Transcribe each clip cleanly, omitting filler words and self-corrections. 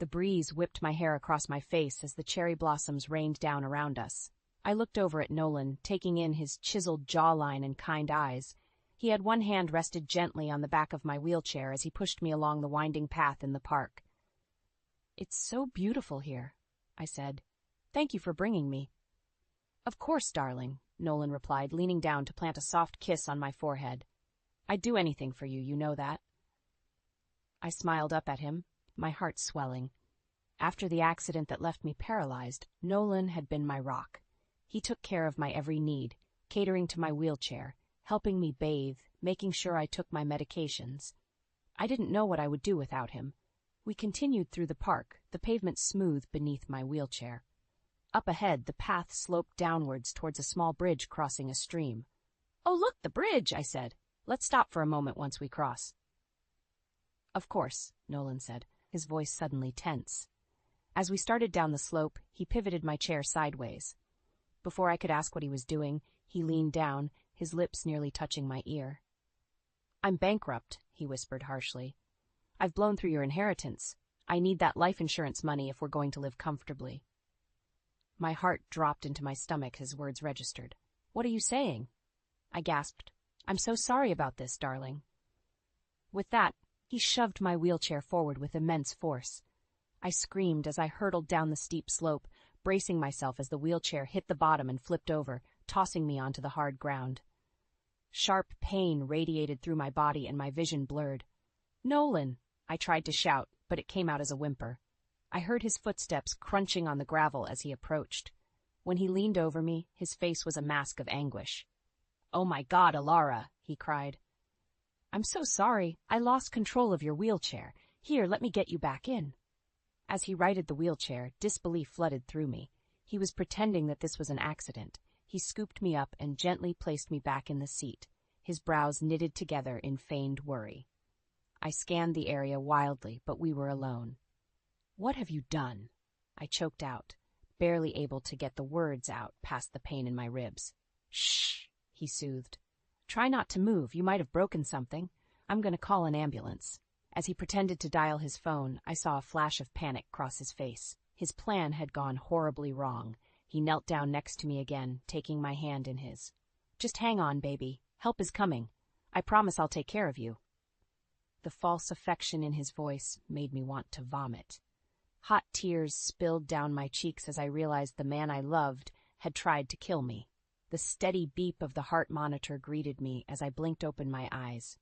The breeze whipped my hair across my face as the cherry blossoms rained down around us. I looked over at Nolan, taking in his chiseled jawline and kind eyes. He had one hand rested gently on the back of my wheelchair as he pushed me along the winding path in the park. "It's so beautiful here," I said. "Thank you for bringing me." "Of course, darling," Nolan replied, leaning down to plant a soft kiss on my forehead. "I'd do anything for you, you know that." I smiled up at him, my heart swelling. After the accident that left me paralyzed, Nolan had been my rock. He took care of my every need, catering to my wheelchair, helping me bathe, making sure I took my medications. I didn't know what I would do without him. We continued through the park, the pavement smooth beneath my wheelchair. Up ahead, the path sloped downwards towards a small bridge crossing a stream. "Oh, look, the bridge," I said. "Let's stop for a moment once we cross." "Of course," Nolan said, his voice suddenly tense. As we started down the slope, he pivoted my chair sideways. Before I could ask what he was doing, he leaned down, his lips nearly touching my ear. "I'm bankrupt," he whispered harshly. "I've blown through your inheritance. I need that life insurance money if we're going to live comfortably." My heart dropped into my stomach as words registered. "What are you saying?" I gasped. "I'm so sorry about this, darling." With that, he shoved my wheelchair forward with immense force. I screamed as I hurtled down the steep slope, bracing myself as the wheelchair hit the bottom and flipped over, tossing me onto the hard ground. Sharp pain radiated through my body and my vision blurred. "Nolan!" I tried to shout, but it came out as a whimper. I heard his footsteps crunching on the gravel as he approached. When he leaned over me, his face was a mask of anguish. "Oh my God, Alara!" he cried. "I'm so sorry. I lost control of your wheelchair. Here, let me get you back in." As he righted the wheelchair, disbelief flooded through me. He was pretending that this was an accident. He scooped me up and gently placed me back in the seat, his brows knitted together in feigned worry. I scanned the area wildly, but we were alone. "What have you done?" I choked out, barely able to get the words out past the pain in my ribs. "Shh," he soothed. "Try not to move. You might have broken something. I'm going to call an ambulance." As he pretended to dial his phone, I saw a flash of panic cross his face. His plan had gone horribly wrong. He knelt down next to me again, taking my hand in his. "Just hang on, baby. Help is coming. I promise I'll take care of you." The false affection in his voice made me want to vomit. Hot tears spilled down my cheeks as I realized the man I loved had tried to kill me. The steady beep of the heart monitor greeted me as I blinked open my eyes.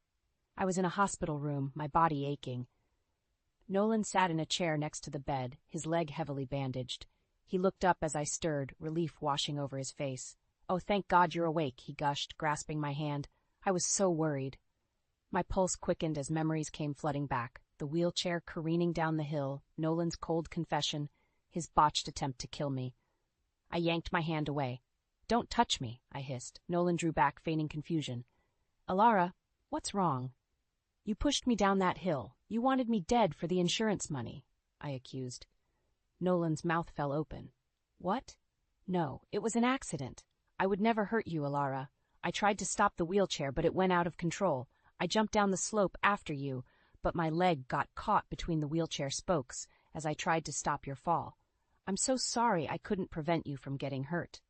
I was in a hospital room, my body aching. Nolan sat in a chair next to the bed, his leg heavily bandaged. He looked up as I stirred, relief washing over his face. "Oh, thank God you're awake," he gushed, grasping my hand. "I was so worried." My pulse quickened as memories came flooding back. The wheelchair careening down the hill, Nolan's cold confession, his botched attempt to kill me. I yanked my hand away. "Don't touch me," I hissed. Nolan drew back, feigning confusion. "Alara, what's wrong?" "You pushed me down that hill. You wanted me dead for the insurance money," I accused. Nolan's mouth fell open. "What?" "No, it was an accident. I would never hurt you, Alara. I tried to stop the wheelchair, but it went out of control. I jumped down the slope after you, but my leg got caught between the wheelchair spokes as I tried to stop your fall. I'm so sorry I couldn't prevent you from getting hurt."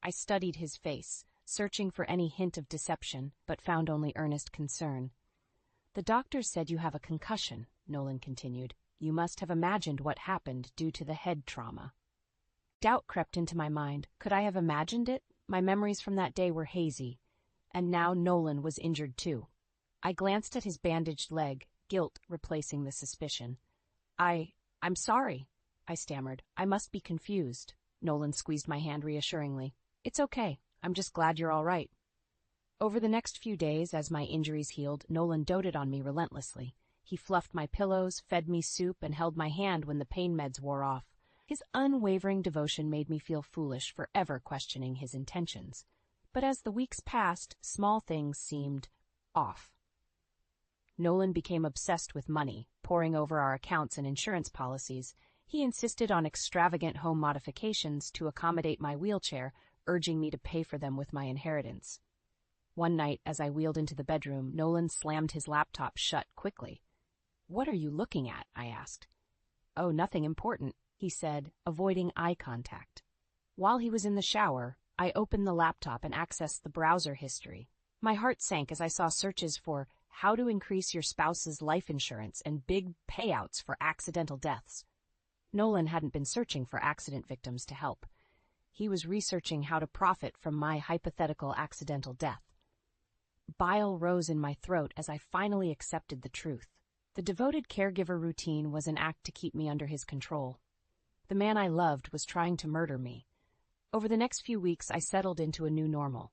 I studied his face, searching for any hint of deception, but found only earnest concern. "The doctors said you have a concussion," Nolan continued. "You must have imagined what happened due to the head trauma." Doubt crept into my mind. Could I have imagined it? My memories from that day were hazy. And now Nolan was injured too. I glanced at his bandaged leg, guilt replacing the suspicion. I'm sorry," I stammered. "I must be confused." Nolan squeezed my hand reassuringly. "It's okay. I'm just glad you're all right." Over the next few days, as my injuries healed, Nolan doted on me relentlessly. He fluffed my pillows, fed me soup, and held my hand when the pain meds wore off. His unwavering devotion made me feel foolish for ever questioning his intentions. But as the weeks passed, small things seemed off. Nolan became obsessed with money, poring over our accounts and insurance policies. He insisted on extravagant home modifications to accommodate my wheelchair, urging me to pay for them with my inheritance. One night, as I wheeled into the bedroom, Nolan slammed his laptop shut quickly. "What are you looking at?" I asked. "Oh, nothing important," he said, avoiding eye contact. While he was in the shower, I opened the laptop and accessed the browser history. My heart sank as I saw searches for how to increase your spouse's life insurance and big payouts for accidental deaths. Nolan hadn't been searching for accident victims to help. He was researching how to profit from my hypothetical accidental death. Bile rose in my throat as I finally accepted the truth. The devoted caregiver routine was an act to keep me under his control. The man I loved was trying to murder me. Over the next few weeks, I settled into a new normal.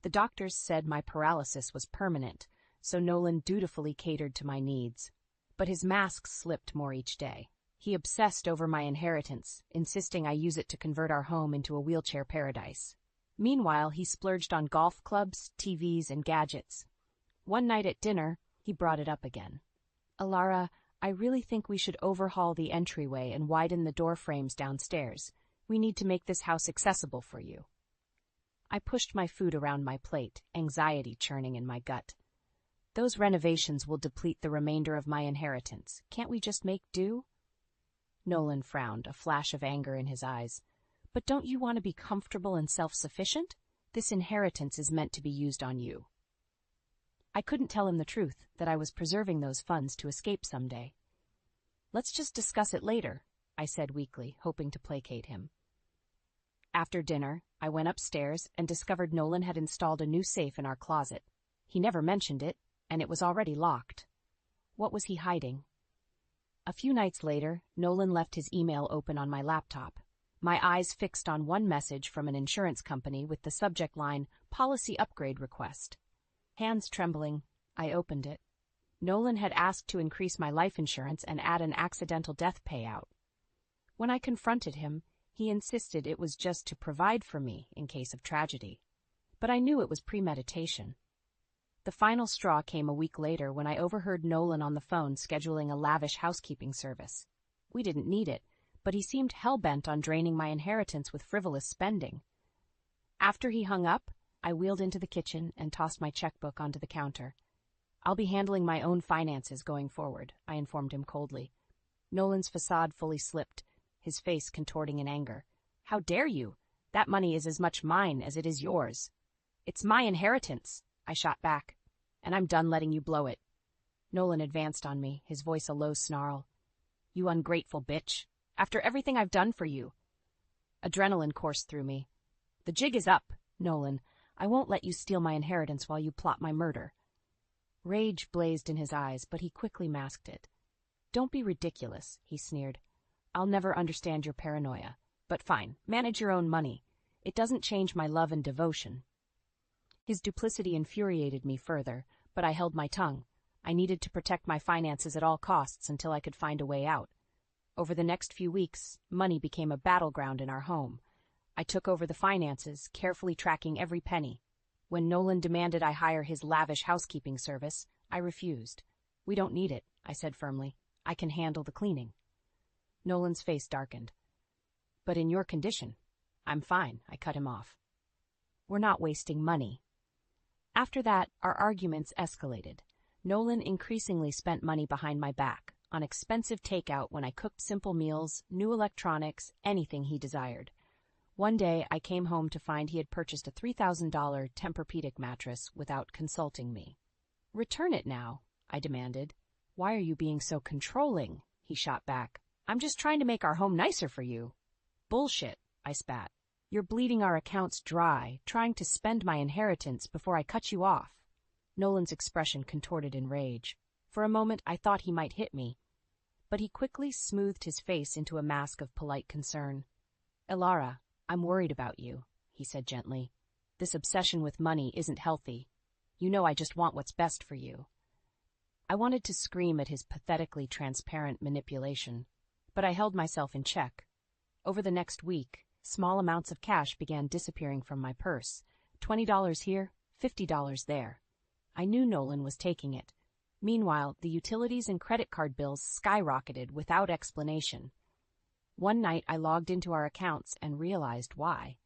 The doctors said my paralysis was permanent, so Nolan dutifully catered to my needs. But his mask slipped more each day. He obsessed over my inheritance, insisting I use it to convert our home into a wheelchair paradise. Meanwhile, he splurged on golf clubs, TVs, and gadgets. One night at dinner, he brought it up again. "Alara, I really think we should overhaul the entryway and widen the door frames downstairs. We need to make this house accessible for you." I pushed my food around my plate, anxiety churning in my gut. "Those renovations will deplete the remainder of my inheritance. Can't we just make do?" Nolan frowned, a flash of anger in his eyes. "But don't you want to be comfortable and self-sufficient? This inheritance is meant to be used on you." I couldn't tell him the truth, that I was preserving those funds to escape someday. "Let's just discuss it later," I said weakly, hoping to placate him. After dinner, I went upstairs and discovered Nolan had installed a new safe in our closet. He never mentioned it, and it was already locked. What was he hiding? A few nights later, Nolan left his email open on my laptop. My eyes fixed on one message from an insurance company with the subject line, "Policy Upgrade Request." Hands trembling, I opened it. Nolan had asked to increase my life insurance and add an accidental death payout. When I confronted him, he insisted it was just to provide for me in case of tragedy. But I knew it was premeditation. The final straw came a week later when I overheard Nolan on the phone scheduling a lavish housekeeping service. We didn't need it, but he seemed hell-bent on draining my inheritance with frivolous spending. After he hung up, I wheeled into the kitchen and tossed my checkbook onto the counter. "I'll be handling my own finances going forward," I informed him coldly. Nolan's facade fully slipped, his face contorting in anger. "How dare you? That money is as much mine as it is yours." "It's my inheritance," I shot back, "and I'm done letting you blow it." Nolan advanced on me, his voice a low snarl. "You ungrateful bitch. After everything I've done for you." Adrenaline coursed through me. "The jig is up, Nolan. I won't let you steal my inheritance while you plot my murder." Rage blazed in his eyes, but he quickly masked it. "Don't be ridiculous," he sneered. "I'll never understand your paranoia. But fine, manage your own money. It doesn't change my love and devotion." His duplicity infuriated me further, but I held my tongue. I needed to protect my finances at all costs until I could find a way out. Over the next few weeks, money became a battleground in our home. I took over the finances, carefully tracking every penny. When Nolan demanded I hire his lavish housekeeping service, I refused. "We don't need it," I said firmly. "I can handle the cleaning." Nolan's face darkened. "But in your condition." "I'm fine," I cut him off. "We're not wasting money." After that, our arguments escalated. Nolan increasingly spent money behind my back, on expensive takeout when I cooked simple meals, new electronics, anything he desired. One day, I came home to find he had purchased a $3,000 Tempur-Pedic mattress without consulting me. "Return it now," I demanded. "Why are you being so controlling?" he shot back. "I'm just trying to make our home nicer for you." "Bullshit," I spat. "You're bleeding our accounts dry, trying to spend my inheritance before I cut you off." Nolan's expression contorted in rage. For a moment, I thought he might hit me, but he quickly smoothed his face into a mask of polite concern. "Alara, I'm worried about you," he said gently. "This obsession with money isn't healthy. You know I just want what's best for you." I wanted to scream at his pathetically transparent manipulation, but I held myself in check. Over the next week, small amounts of cash began disappearing from my purse. $20 here, $50 there. I knew Nolan was taking it. Meanwhile, the utilities and credit card bills skyrocketed without explanation. One night I logged into our accounts and realized why.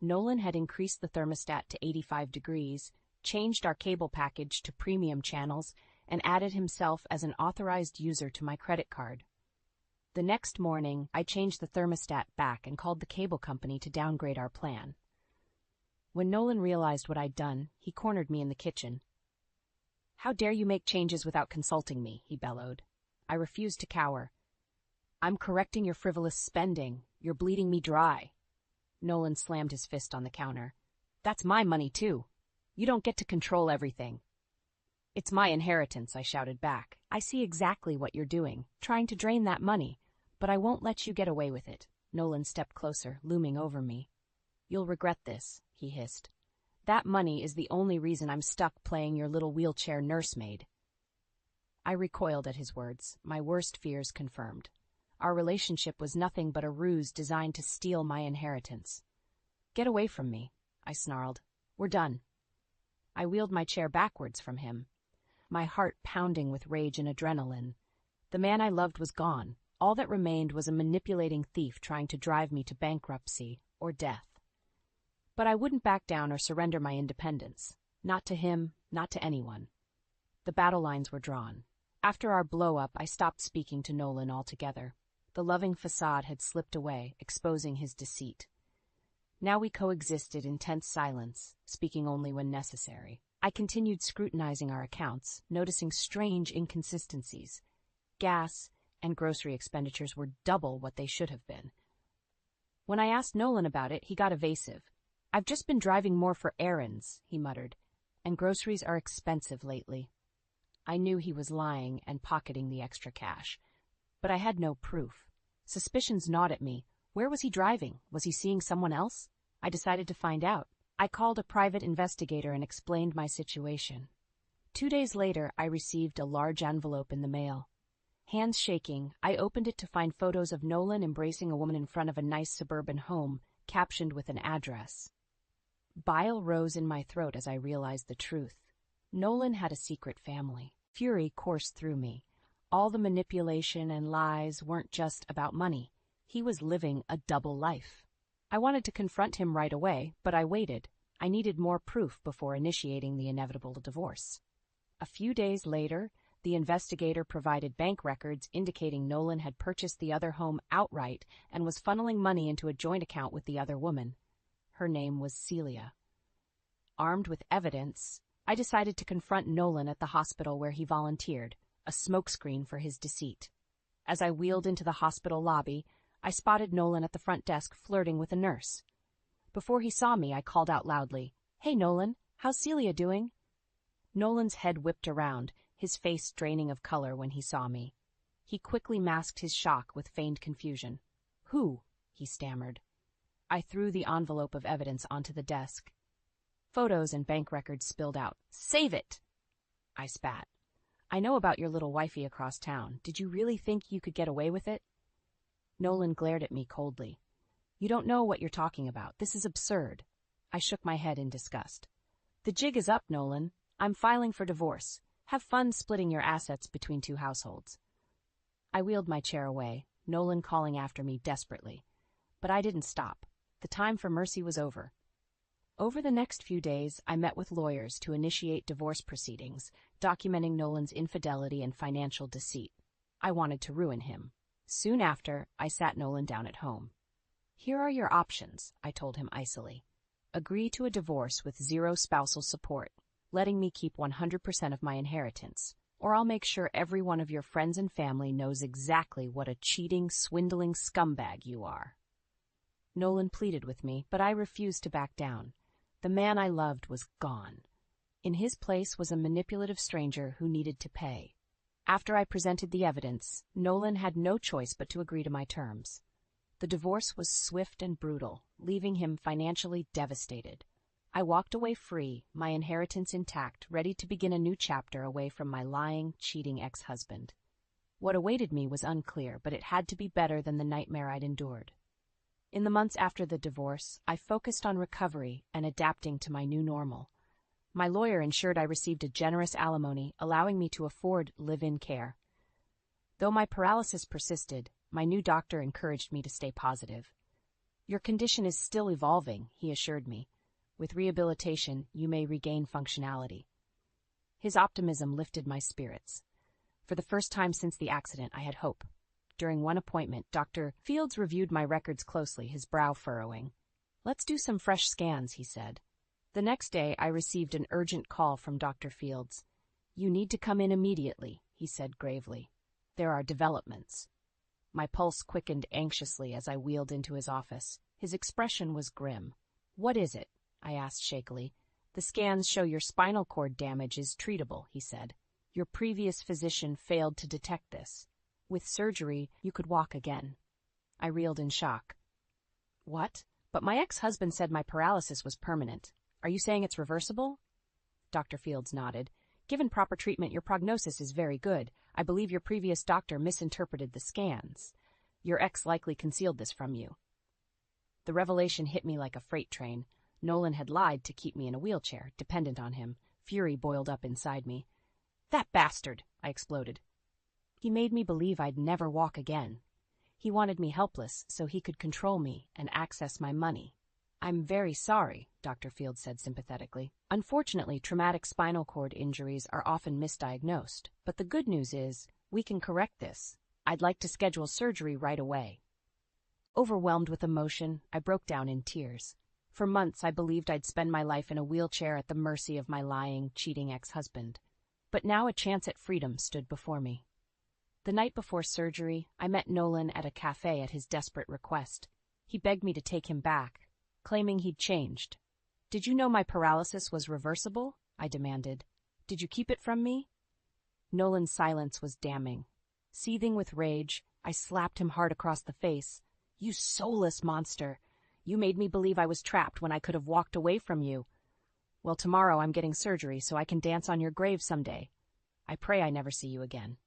Nolan had increased the thermostat to 85 degrees, changed our cable package to premium channels, and added himself as an authorized user to my credit card. The The next morning, I changed the thermostat back and called the cable company to downgrade our plan. When Nolan realized what I'd done, he cornered me in the kitchen. "How dare you make changes without consulting me?" he bellowed. I refused to cower. "I'm correcting your frivolous spending. You're bleeding me dry." Nolan slammed his fist on the counter. "That's my money, too. You don't get to control everything." "It's my inheritance," I shouted back. "I see exactly what you're doing, trying to drain that money, but I won't let you get away with it." Nolan stepped closer, looming over me. "You'll regret this," he hissed. "That money is the only reason I'm stuck playing your little wheelchair nursemaid." I recoiled at his words, my worst fears confirmed. Our relationship was nothing but a ruse designed to steal my inheritance. "Get away from me," I snarled. "We're done." I wheeled my chair backwards from him, my heart pounding with rage and adrenaline. The man I loved was gone. All that remained was a manipulating thief trying to drive me to bankruptcy or death. But I wouldn't back down or surrender my independence. Not to him, not to anyone. The battle lines were drawn. After our blow-up, I stopped speaking to Nolan altogether. The loving facade had slipped away, exposing his deceit. Now we coexisted in tense silence, speaking only when necessary. I continued scrutinizing our accounts, noticing strange inconsistencies. Gas and grocery expenditures were double what they should have been. When I asked Nolan about it, he got evasive. "I've just been driving more for errands," he muttered, "and groceries are expensive lately." I knew he was lying and pocketing the extra cash, but I had no proof. Suspicions gnawed at me. Where was he driving? Was he seeing someone else? I decided to find out. I called a private investigator and explained my situation. 2 days later, I received a large envelope in the mail. Hands shaking, I opened it to find photos of Nolan embracing a woman in front of a nice suburban home, captioned with an address. Bile rose in my throat as I realized the truth. Nolan had a secret family. Fury coursed through me. All the manipulation and lies weren't just about money. He was living a double life. I wanted to confront him right away, but I waited. I needed more proof before initiating the inevitable divorce. A few days later, the investigator provided bank records indicating Nolan had purchased the other home outright and was funneling money into a joint account with the other woman. Her name was Celia. Armed with evidence, I decided to confront Nolan at the hospital where he volunteered, a smokescreen for his deceit. As I wheeled into the hospital lobby, I spotted Nolan at the front desk flirting with a nurse. Before he saw me, I called out loudly, "Hey, Nolan, how's Celia doing?" Nolan's head whipped around, his face draining of color when he saw me. He quickly masked his shock with feigned confusion. "Who?" he stammered. I threw the envelope of evidence onto the desk. Photos and bank records spilled out. "Save it!" I spat. "I know about your little wifey across town. Did you really think you could get away with it?" Nolan glared at me coldly. "You don't know what you're talking about. This is absurd." I shook my head in disgust. "The jig is up, Nolan. I'm filing for divorce. Have fun splitting your assets between 2 households." I wheeled my chair away, Nolan calling after me desperately. But I didn't stop. The time for mercy was over. Over the next few days, I met with lawyers to initiate divorce proceedings, documenting Nolan's infidelity and financial deceit. I wanted to ruin him. Soon after, I sat Nolan down at home. "Here are your options," I told him icily. "Agree to a divorce with 0 spousal support, letting me keep 100% of my inheritance, or I'll make sure every one of your friends and family knows exactly what a cheating, swindling scumbag you are." Nolan pleaded with me, but I refused to back down. The man I loved was gone. In his place was a manipulative stranger who needed to pay. After I presented the evidence, Nolan had no choice but to agree to my terms. The divorce was swift and brutal, leaving him financially devastated. I walked away free, my inheritance intact, ready to begin a new chapter away from my lying, cheating ex-husband. What awaited me was unclear, but it had to be better than the nightmare I'd endured. In the months after the divorce, I focused on recovery and adapting to my new normal. My lawyer ensured I received a generous alimony, allowing me to afford live-in care. Though my paralysis persisted, my new doctor encouraged me to stay positive. "Your condition is still evolving," he assured me. "With rehabilitation, you may regain functionality." His optimism lifted my spirits. For the first time since the accident, I had hope. During one appointment, Dr. Fields reviewed my records closely, his brow furrowing. "Let's do some fresh scans," he said. The next day, I received an urgent call from Dr. Fields. "You need to come in immediately," he said gravely. "There are developments." My pulse quickened anxiously as I wheeled into his office. His expression was grim. "What is it?" I asked shakily. "The scans show your spinal cord damage is treatable," he said. "Your previous physician failed to detect this. With surgery, you could walk again." I reeled in shock. "What? But my ex-husband said my paralysis was permanent. Are you saying it's reversible?" Dr. Fields nodded. "Given proper treatment, your prognosis is very good. I believe your previous doctor misinterpreted the scans. Your ex likely concealed this from you." The revelation hit me like a freight train. Nolan had lied to keep me in a wheelchair, dependent on him. Fury boiled up inside me. "That bastard!" I exploded. "He made me believe I'd never walk again. He wanted me helpless so he could control me and access my money." "I'm very sorry," Dr. Fields said sympathetically. "Unfortunately, traumatic spinal cord injuries are often misdiagnosed, but the good news is we can correct this. I'd like to schedule surgery right away." Overwhelmed with emotion, I broke down in tears. For months, I believed I'd spend my life in a wheelchair at the mercy of my lying, cheating ex-husband. But now a chance at freedom stood before me. The night before surgery, I met Nolan at a cafe at his desperate request. He begged me to take him back, claiming he'd changed. "Did you know my paralysis was reversible?" I demanded. "Did you keep it from me?" Nolan's silence was damning. Seething with rage, I slapped him hard across the face. "You soulless monster! You made me believe I was trapped when I could have walked away from you. Well, tomorrow I'm getting surgery so I can dance on your grave someday. I pray I never see you again."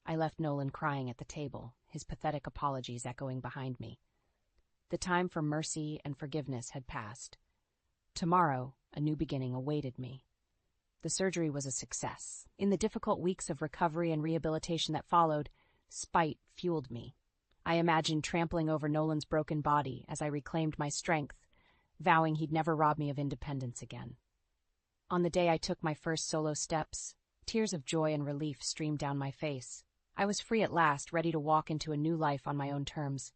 I left Nolan crying at the table, his pathetic apologies echoing behind me. The time for mercy and forgiveness had passed. Tomorrow, a new beginning awaited me. The surgery was a success. In the difficult weeks of recovery and rehabilitation that followed, spite fueled me. I imagined trampling over Nolan's broken body as I reclaimed my strength, vowing he'd never rob me of independence again. On the day I took my first solo steps, tears of joy and relief streamed down my face. I was free at last, ready to walk into a new life on my own terms.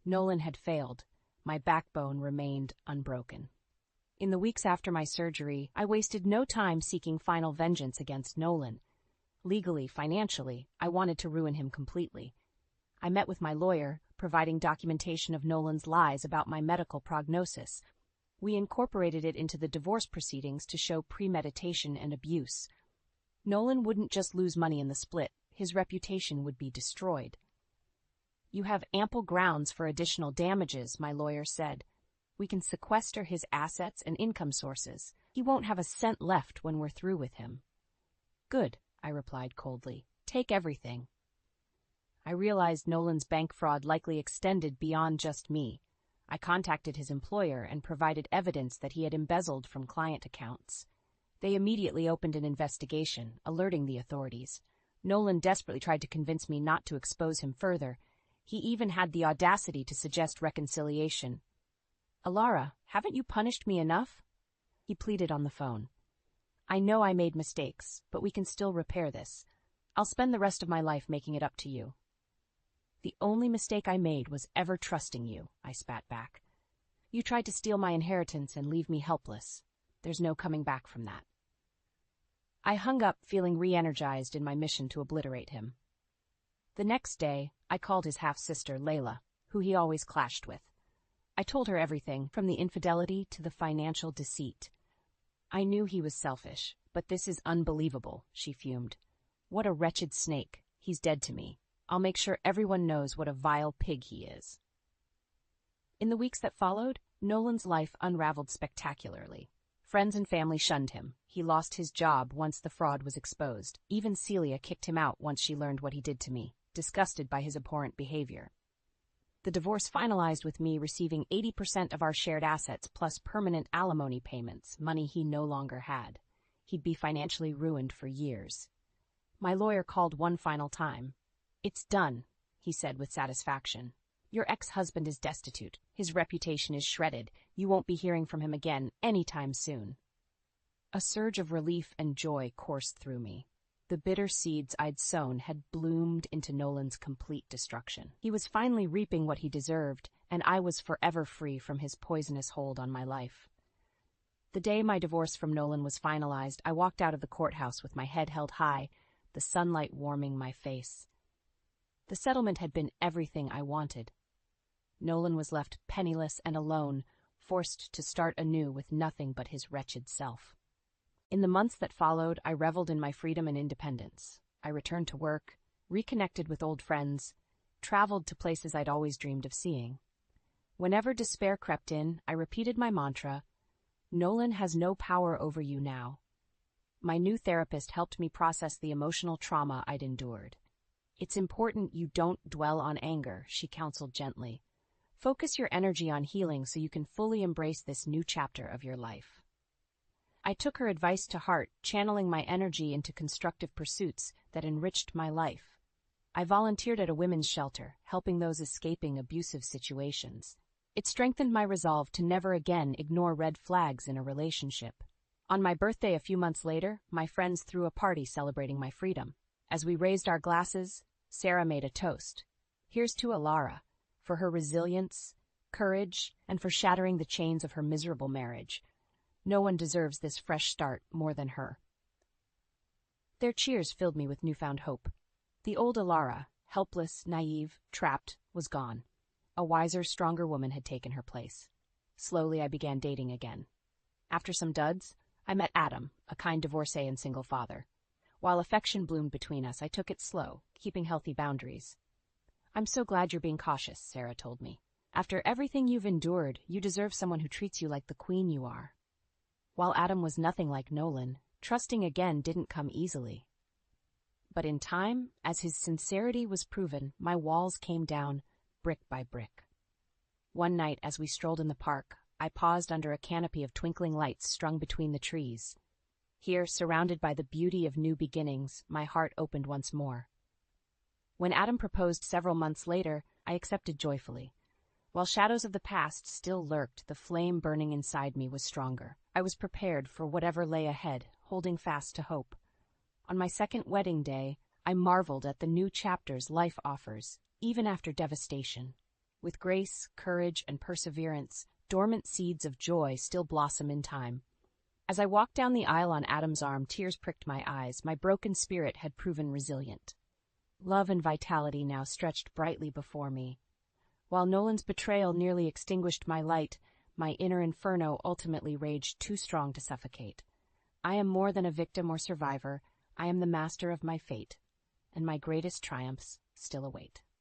Nolan had failed. My backbone remained unbroken. In the weeks after my surgery, I wasted no time seeking final vengeance against Nolan. Legally, financially, I wanted to ruin him completely. I met with my lawyer, providing documentation of Nolan's lies about my medical prognosis. We incorporated it into the divorce proceedings to show premeditation and abuse. Nolan wouldn't just lose money in the split, his reputation would be destroyed. "You have ample grounds for additional damages," my lawyer said. "We can sequester his assets and income sources. He won't have a cent left when we're through with him." "Good," I replied coldly. "Take everything." I realized Nolan's bank fraud likely extended beyond just me. I contacted his employer and provided evidence that he had embezzled from client accounts. They immediately opened an investigation, alerting the authorities. Nolan desperately tried to convince me not to expose him further. He even had the audacity to suggest reconciliation. "Alara, haven't you punished me enough?" He pleaded on the phone. "I know I made mistakes, but we can still repair this. I'll spend the rest of my life making it up to you." "The only mistake I made was ever trusting you," I spat back. "You tried to steal my inheritance and leave me helpless. There's no coming back from that." I hung up, feeling re-energized in my mission to obliterate him. The next day, I called his half-sister, Layla, who he always clashed with. I told her everything, from the infidelity to the financial deceit. "I knew he was selfish, but this is unbelievable," she fumed. "What a wretched snake. He's dead to me. I'll make sure everyone knows what a vile pig he is." In the weeks that followed, Nolan's life unraveled spectacularly. Friends and family shunned him. He lost his job once the fraud was exposed. Even Celia kicked him out once she learned what he did to me, disgusted by his abhorrent behavior. The divorce finalized with me receiving 80% of our shared assets plus permanent alimony payments, money he no longer had. He'd be financially ruined for years. My lawyer called one final time. "It's done," he said with satisfaction. "Your ex-husband is destitute. His reputation is shredded. You won't be hearing from him again anytime soon." A surge of relief and joy coursed through me. The bitter seeds I'd sown had bloomed into Nolan's complete destruction. He was finally reaping what he deserved, and I was forever free from his poisonous hold on my life. The day my divorce from Nolan was finalized, I walked out of the courthouse with my head held high, the sunlight warming my face. The settlement had been everything I wanted. Nolan was left penniless and alone, forced to start anew with nothing but his wretched self. In the months that followed, I reveled in my freedom and independence. I returned to work, reconnected with old friends, traveled to places I'd always dreamed of seeing. Whenever despair crept in, I repeated my mantra, "Nolan has no power over you now." My new therapist helped me process the emotional trauma I'd endured. "It's important you don't dwell on anger," she counseled gently. "Focus your energy on healing so you can fully embrace this new chapter of your life." I took her advice to heart, channeling my energy into constructive pursuits that enriched my life. I volunteered at a women's shelter, helping those escaping abusive situations. It strengthened my resolve to never again ignore red flags in a relationship. On my birthday a few months later, my friends threw a party celebrating my freedom. As we raised our glasses, Sarah made a toast. "Here's to Alara, for her resilience, courage, and for shattering the chains of her miserable marriage. No one deserves this fresh start more than her." Their cheers filled me with newfound hope. The old Alara, helpless, naive, trapped, was gone. A wiser, stronger woman had taken her place. Slowly, I began dating again. After some duds, I met Adam, a kind divorcee and single father. While affection bloomed between us, I took it slow, keeping healthy boundaries. "I'm so glad you're being cautious," Sarah told me. "After everything you've endured, you deserve someone who treats you like the queen you are." While Adam was nothing like Nolan, trusting again didn't come easily. But in time, as his sincerity was proven, my walls came down, brick by brick. One night, as we strolled in the park, I paused under a canopy of twinkling lights strung between the trees. Here, surrounded by the beauty of new beginnings, my heart opened once more. When Adam proposed several months later, I accepted joyfully. While shadows of the past still lurked, the flame burning inside me was stronger. I was prepared for whatever lay ahead, holding fast to hope. On my second wedding day, I marveled at the new chapters life offers, even after devastation. With grace, courage, and perseverance, dormant seeds of joy still blossom in time. As I walked down the aisle on Adam's arm, tears pricked my eyes. My broken spirit had proven resilient. Love and vitality now stretched brightly before me. While Nolan's betrayal nearly extinguished my light, my inner inferno ultimately raged too strong to suffocate. I am more than a victim or survivor. I am the master of my fate, and my greatest triumphs still await.